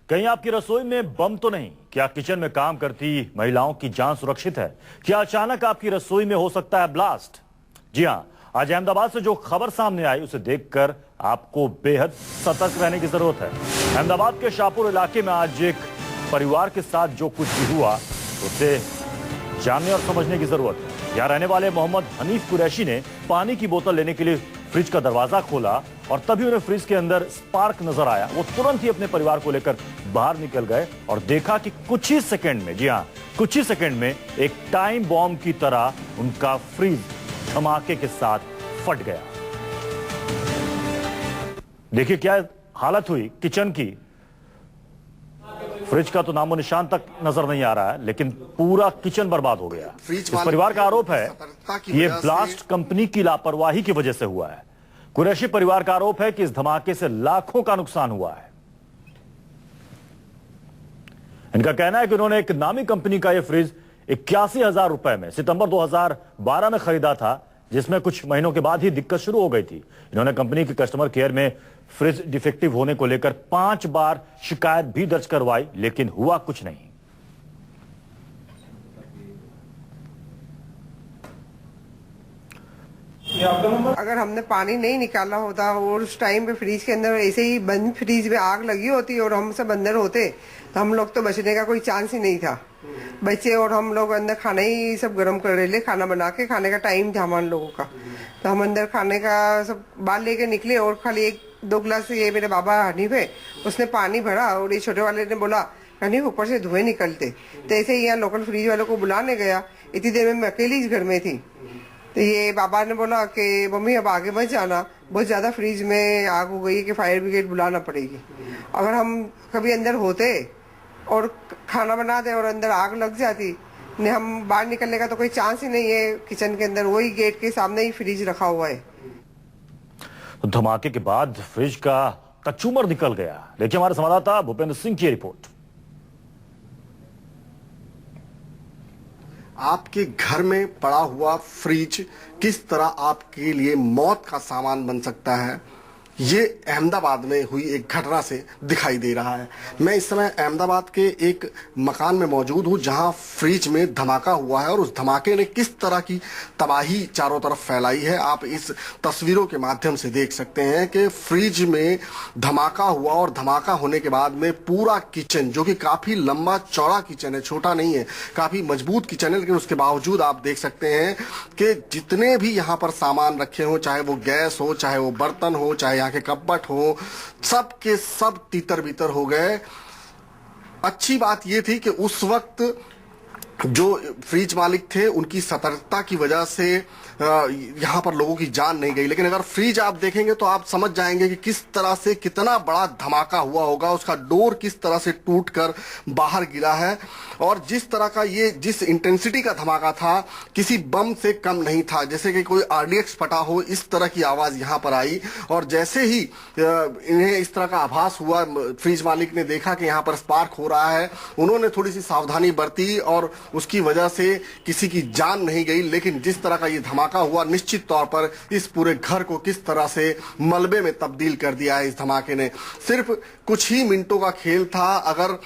कहीं आपकी रसोई में बम तो नहीं? क्या किचन में काम करती महिलाओं की जान सुरक्षित है? क्या अचानक आपकी रसोई में हो सकता है ब्लास्ट? जी हां, आज अहमदाबाद से जो खबर सामने आई उसे देखकर आपको बेहद सतर्क रहने की जरूरत है। अहमदाबाद के शाहपुर इलाके में आज एक परिवार के साथ जो कुछ भी हुआ उसे जानने और समझने की जरूरत है। यहां रहने वाले मोहम्मद हनीफ कुरैशी ने पानी की बोतल लेने के लिए फ्रिज का दरवाजा खोला और तभी उन्हें फ्रिज के अंदर स्पार्क नजर आया। वो तुरंत ही अपने परिवार को लेकर बाहर निकल गए और देखा कि कुछ ही सेकंड में, जी हां, कुछ ही सेकंड में एक टाइम बॉम्ब की तरह उनका फ्रिज धमाके के साथ फट गया। देखिए क्या हालत हुई किचन की। फ्रिज का तो नामो निशान तक नजर नहीं आ रहा है, लेकिन पूरा किचन बर्बाद हो गया। इस परिवार का आरोप है कि ये ब्लास्ट कंपनी की लापरवाही की वजह से हुआ है। कुरैशी परिवार का आरोप है कि इस धमाके से लाखों का नुकसान हुआ है। इनका कहना है कि उन्होंने एक नामी कंपनी का यह फ्रिज 81,000 रुपए में सितंबर 2012 में खरीदा था, जिसमें कुछ महीनों के बाद ही दिक्कत शुरू हो गई थी। इन्होंने कंपनी के कस्टमर केयर में फ्रिज डिफेक्टिव होने को लेकर 5 बार शिकायत भी दर्ज करवाई, लेकिन हुआ कुछ नहीं। अगर हमने पानी नहीं निकाला होता और उस टाइम पे फ्रिज के अंदर ऐसे ही बंद फ्रिज में आग लगी होती और हम सब अंदर होते तो हम लोग तो बचने का कोई चांस ही नहीं था। बच्चे और हम लोग अंदर खाना ही सब गर्म कर रहे थे, खाना बना के खाने का टाइम था हम लोगों का, तो हम अंदर खाने का सब बाल लेके निकले और खाली 1-2 गिलास ये मेरे बाबा हनीफ है उसने पानी भरा और ये छोटे वाले ने बोला हनीफ ऊपर से धुएं निकलते, तो ऐसे ही यहाँ लोकल फ्रिज वालों को बुलाने गया। इतनी देर में मैं अकेली इस घर में थी, तो ये बाबा ने बोला कि मम्मी अब आगे मत जाना, बहुत ज्यादा फ्रिज में आग हो गई कि फायर ब्रिगेड बुलाना पड़ेगी। अगर हम कभी अंदर होते और खाना बनाते और अंदर आग लग जाती ने हम बाहर निकलने का तो कोई चांस ही नहीं है। किचन के अंदर वही गेट के सामने ही फ्रिज रखा हुआ है। तो धमाके के बाद फ्रिज का कचूमर निकल गया। देखिए हमारे संवाददाता भूपेंद्र सिंह की रिपोर्ट। आपके घर में पड़ा हुआ फ्रिज किस तरह आपके लिए मौत का सामान बन सकता है, ये अहमदाबाद में हुई एक घटना से दिखाई दे रहा है। मैं इस समय अहमदाबाद के एक मकान में मौजूद हूँ जहां फ्रिज में धमाका हुआ है और उस धमाके ने किस तरह की तबाही चारों तरफ फैलाई है आप इस तस्वीरों के माध्यम से देख सकते हैं कि फ्रिज में धमाका हुआ और धमाका होने के बाद में पूरा किचन, जो कि काफी लंबा चौड़ा किचन है, छोटा नहीं है, काफी मजबूत किचन है, लेकिन उसके बावजूद आप देख सकते हैं कि जितने भी यहाँ पर सामान रखे हो, चाहे वो गैस हो, चाहे वो बर्तन हो, चाहे के कपबोर्ड हो, सब के सब तीतर बीतर हो गए। अच्छी बात यह थी कि उस वक्त जो फ्रिज मालिक थे उनकी सतर्कता की वजह से यहाँ पर लोगों की जान नहीं गई, लेकिन अगर फ्रिज आप देखेंगे तो आप समझ जाएंगे कि किस तरह से कितना बड़ा धमाका हुआ होगा। उसका डोर किस तरह से टूटकर बाहर गिरा है और जिस तरह का ये जिस इंटेंसिटी का धमाका था किसी बम से कम नहीं था, जैसे कि कोई RDX फटा हो, इस तरह की आवाज यहाँ पर आई। और जैसे ही इन्हें इस तरह का आभास हुआ, फ्रिज मालिक ने देखा कि यहाँ पर स्पार्क हो रहा है, उन्होंने थोड़ी सी सावधानी बरती और उसकी वजह से किसी की जान नहीं गई। लेकिन जिस तरह का ये धमाका हुआ, निश्चित तौर पर इस पूरे घर को किस तरह से मलबे में तब्दील कर दिया है इस धमाके ने। सिर्फ कुछ ही मिनटों का खेल था। अगर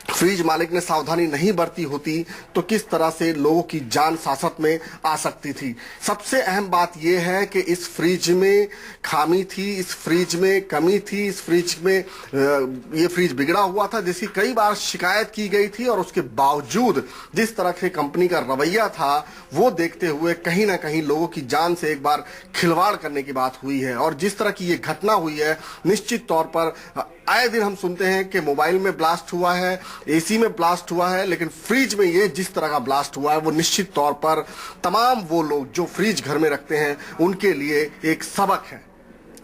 फ्रिज मालिक ने सावधानी नहीं बरती होती तो किस तरह से लोगों की जान सासत में आ सकती थी। सबसे अहम बात यह है कि इस फ्रिज में खामी थी, इस फ्रिज में कमी थी, इस फ्रिज में ये फ्रिज बिगड़ा हुआ था, जिसकी कई बार शिकायत की गई थी और उसके बावजूद जिस तरह से कंपनी का रवैया था वो देखते हुए कहीं ना कहीं लोगों की जान से एक बार खिलवाड़ करने की बात हुई है। और जिस तरह की ये घटना हुई है, निश्चित तौर पर आए दिन हम सुनते हैं कि मोबाइल में ब्लास्ट हुआ है, AC में ब्लास्ट हुआ है, लेकिन फ्रिज में ये जिस तरह का ब्लास्ट हुआ है वो निश्चित तौर पर तमाम वो लोग जो फ्रिज घर में रखते हैं उनके लिए एक सबक है।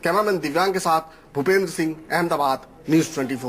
कैमरामैन दिव्यांग के साथ भूपेंद्र सिंह, अहमदाबाद, News 24।